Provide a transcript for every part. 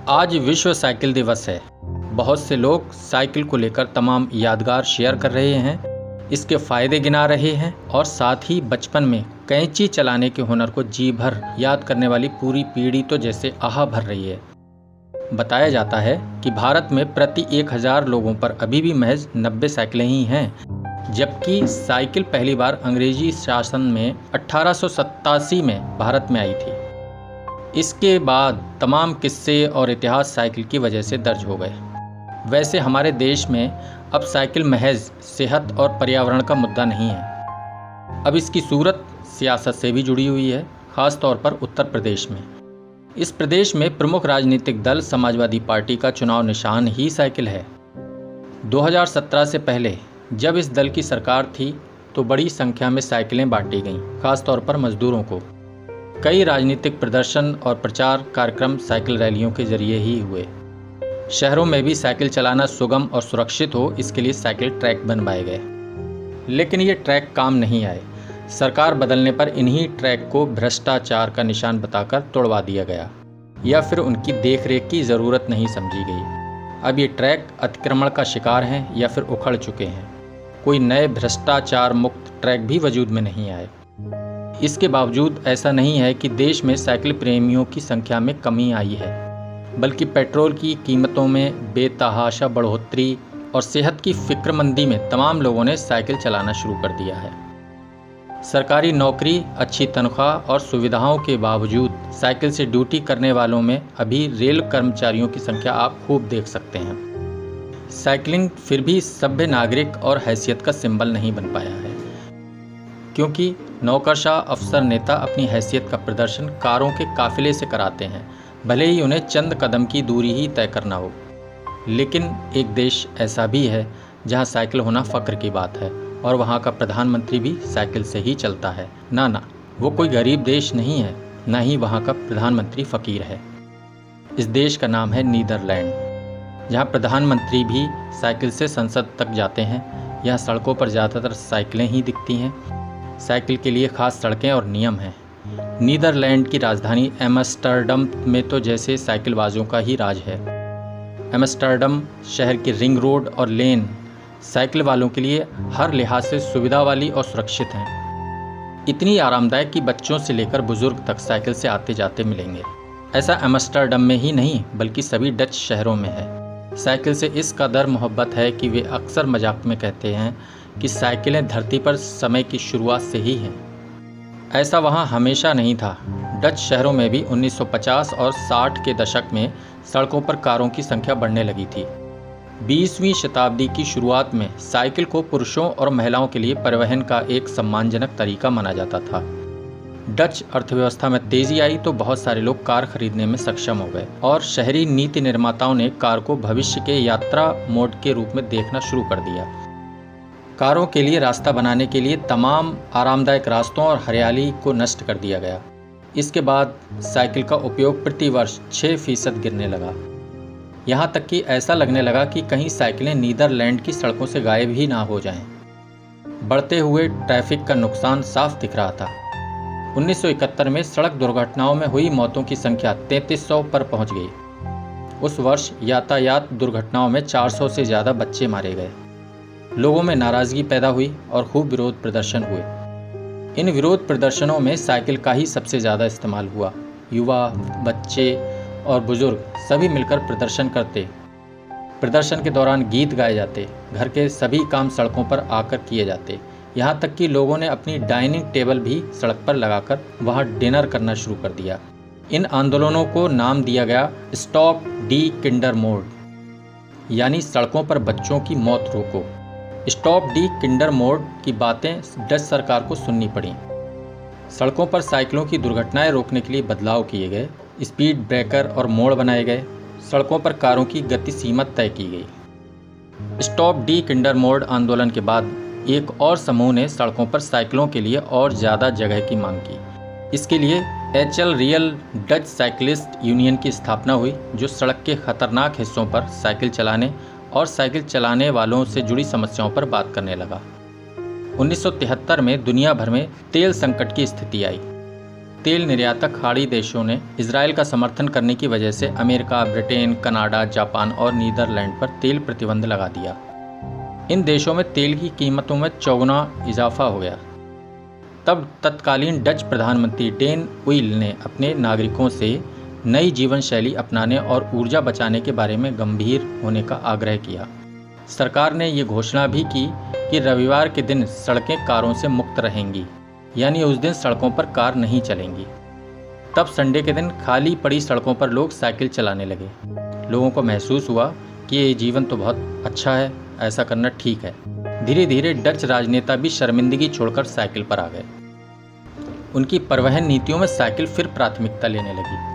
आज विश्व साइकिल दिवस है। बहुत से लोग साइकिल को लेकर तमाम यादगार शेयर कर रहे हैं, इसके फ़ायदे गिना रहे हैं और साथ ही बचपन में कैंची चलाने के हुनर को जी भर याद करने वाली पूरी पीढ़ी तो जैसे आह भर रही है। बताया जाता है कि भारत में प्रति 1000 लोगों पर अभी भी महज 90 साइकिलें ही हैं, जबकि साइकिल पहली बार अंग्रेजी शासन में 1887 में भारत में आई थी। इसके बाद तमाम किस्से और इतिहास साइकिल की वजह से दर्ज हो गए। वैसे हमारे देश में अब साइकिल महज सेहत और पर्यावरण का मुद्दा नहीं है। अब इसकी सूरत सियासत से भी जुड़ी हुई है, ख़ास तौर पर उत्तर प्रदेश में। इस प्रदेश में प्रमुख राजनीतिक दल समाजवादी पार्टी का चुनाव निशान ही साइकिल है। 2017 से पहले जब इस दल की सरकार थी तो बड़ी संख्या में साइकिलें बांटी गईं, खास तौर पर मजदूरों को। कई राजनीतिक प्रदर्शन और प्रचार कार्यक्रम साइकिल रैलियों के जरिए ही हुए। शहरों में भी साइकिल चलाना सुगम और सुरक्षित हो, इसके लिए साइकिल ट्रैक बनवाए गए। लेकिन ये ट्रैक काम नहीं आए। सरकार बदलने पर इन्हीं ट्रैक को भ्रष्टाचार का निशान बताकर तोड़वा दिया गया, या फिर उनकी देखरेख की ज़रूरत नहीं समझी गई। अब ये ट्रैक अतिक्रमण का शिकार हैं या फिर उखड़ चुके हैं। कोई नए भ्रष्टाचार मुक्त ट्रैक भी वजूद में नहीं आए। इसके बावजूद ऐसा नहीं है कि देश में साइकिल प्रेमियों की संख्या में कमी आई है, बल्कि पेट्रोल की कीमतों में बेतहाशा बढ़ोतरी और सेहत की फिक्रमंदी में तमाम लोगों ने साइकिल चलाना शुरू कर दिया है। सरकारी नौकरी, अच्छी तनख्वाह और सुविधाओं के बावजूद साइकिल से ड्यूटी करने वालों में अभी रेल कर्मचारियों की संख्या आप खूब देख सकते हैं। साइकिलिंग फिर भी सभ्य नागरिक और हैसियत का सिंबल नहीं बन पाया है, क्योंकि नौकरशाह अफसर नेता अपनी हैसियत का प्रदर्शन कारों के काफिले से कराते हैं, भले ही उन्हें चंद कदम की दूरी ही तय करना हो। लेकिन एक देश ऐसा भी है जहां साइकिल होना फ़ख्र की बात है, और वहां का प्रधानमंत्री भी साइकिल से ही चलता है। ना, वो कोई गरीब देश नहीं है, ना ही वहां का प्रधानमंत्री फ़कीर है। इस देश का नाम है नीदरलैंड, जहाँ प्रधानमंत्री भी साइकिल से संसद तक जाते हैं। यहाँ सड़कों पर ज़्यादातर साइकिलें ही दिखती हैं। साइकिल के लिए खास सड़कें और नियम हैं। नीदरलैंड की राजधानी एम्स्टर्डम में तो जैसे साइकिलबाजों का ही राज है। एम्स्टर्डम शहर की रिंग रोड और लेन साइकिल वालों के लिए हर लिहाज से सुविधा वाली और सुरक्षित हैं। इतनी आरामदायक कि बच्चों से लेकर बुजुर्ग तक साइकिल से आते जाते मिलेंगे। ऐसा एम्स्टर्डम में ही नहीं बल्कि सभी डच शहरों में है। साइकिल से इस कदर मोहब्बत है कि वे अक्सर मजाक में कहते हैं कि साइकिलें धरती पर समय की शुरुआत से ही हैं। ऐसा वहाँ हमेशा नहीं था। डच शहरों में भी 1950 और 60 के दशक में सड़कों पर कारों की संख्या बढ़ने लगी थी। 20वीं शताब्दी की शुरुआत में साइकिल को पुरुषों और महिलाओं के लिए परिवहन का एक सम्मानजनक तरीका माना जाता था। डच अर्थव्यवस्था में तेजी आई तो बहुत सारे लोग कार खरीदने में सक्षम हो गए, और शहरी नीति निर्माताओं ने कार को भविष्य के यात्रा मोड के रूप में देखना शुरू कर दिया। कारों के लिए रास्ता बनाने के लिए तमाम आरामदायक रास्तों और हरियाली को नष्ट कर दिया गया। इसके बाद साइकिल का उपयोग प्रति वर्ष 6% गिरने लगा। यहाँ तक कि ऐसा लगने लगा कि कहीं साइकिलें नीदरलैंड की सड़कों से गायब ही ना हो जाएं। बढ़ते हुए ट्रैफिक का नुकसान साफ दिख रहा था। 1971 में सड़क दुर्घटनाओं में हुई मौतों की संख्या 3300 पर पहुँच गई। उस वर्ष यातायात दुर्घटनाओं में 400 से ज़्यादा बच्चे मारे गए। लोगों में नाराज़गी पैदा हुई और खूब विरोध प्रदर्शन हुए। इन विरोध प्रदर्शनों में साइकिल का ही सबसे ज़्यादा इस्तेमाल हुआ। युवा, बच्चे और बुजुर्ग सभी मिलकर प्रदर्शन करते। प्रदर्शन के दौरान गीत गाए जाते, घर के सभी काम सड़कों पर आकर किए जाते। यहाँ तक कि लोगों ने अपनी डाइनिंग टेबल भी सड़क पर लगाकर वहाँ डिनर करना शुरू कर दिया। इन आंदोलनों को नाम दिया गया स्टॉप डी किंडरमोर्ड, यानी सड़कों पर बच्चों की मौत रोको। स्टॉप डी किंडरमोर्ड की बातें डच सरकार को सुननी पड़ी। सड़कों पर साइकिलों की दुर्घटनाएं रोकने के लिए बदलाव किए गए। स्पीड ब्रेकर और मोड़ बनाए गए। सड़कों पर कारों की गति सीमा तय की गई। स्टॉप डी किंडरमोर्ड आंदोलन के बाद एक और समूह ने सड़कों पर साइकिलों के लिए और ज़्यादा जगह की मांग की। इसके लिए HL real Dutch cyclist union की स्थापना हुई, जो सड़क के खतरनाक हिस्सों पर साइकिल चलाने और साइकिल चलाने वालों से जुड़ी समस्याओं पर बात करने लगा। 1973 में दुनिया भर में तेल संकट की स्थिति आई। तेल निर्यातक खाड़ी देशों ने इजराइल का समर्थन करने की वजह से अमेरिका, ब्रिटेन, कनाडा, जापान और नीदरलैंड पर तेल प्रतिबंध लगा दिया। इन देशों में तेल की कीमतों में चौगुना इजाफा हो गया। तब तत्कालीन डच प्रधानमंत्री डेन उइल ने अपने नागरिकों से नई जीवन शैली अपनाने और ऊर्जा बचाने के बारे में गंभीर होने का आग्रह किया। सरकार ने ये घोषणा भी की कि रविवार के दिन सड़कें कारों से मुक्त रहेंगी, यानी उस दिन सड़कों पर कार नहीं चलेंगी। तब संडे के दिन खाली पड़ी सड़कों पर लोग साइकिल चलाने लगे। लोगों को महसूस हुआ कि ये जीवन तो बहुत अच्छा है, ऐसा करना ठीक है। धीरे धीरे डच राजनेता भी शर्मिंदगी छोड़कर साइकिल पर आ गए। उनकी परिवहन नीतियों में साइकिल फिर प्राथमिकता लेने लगी।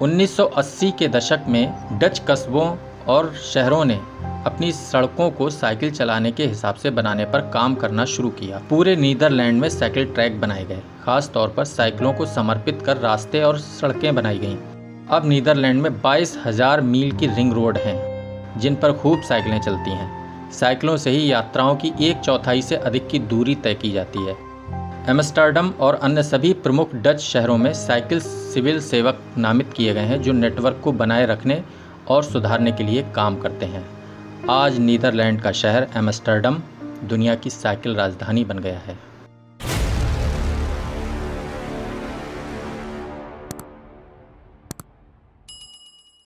1980 के दशक में डच कस्बों और शहरों ने अपनी सड़कों को साइकिल चलाने के हिसाब से बनाने पर काम करना शुरू किया। पूरे नीदरलैंड में साइकिल ट्रैक बनाए गए, खास तौर पर साइकिलों को समर्पित कर रास्ते और सड़कें बनाई गईं। अब नीदरलैंड में 22,000 मील की रिंग रोड हैं, जिन पर खूब साइकिलें चलती हैं। साइकिलों से ही यात्राओं की 1/4 से अधिक की दूरी तय की जाती है। एम्स्टर्डम और अन्य सभी प्रमुख डच शहरों में साइकिल सिविल सेवक नामित किए गए हैं, जो नेटवर्क को बनाए रखने और सुधारने के लिए काम करते हैं। आज नीदरलैंड का शहर एम्स्टर्डम दुनिया की साइकिल राजधानी बन गया है।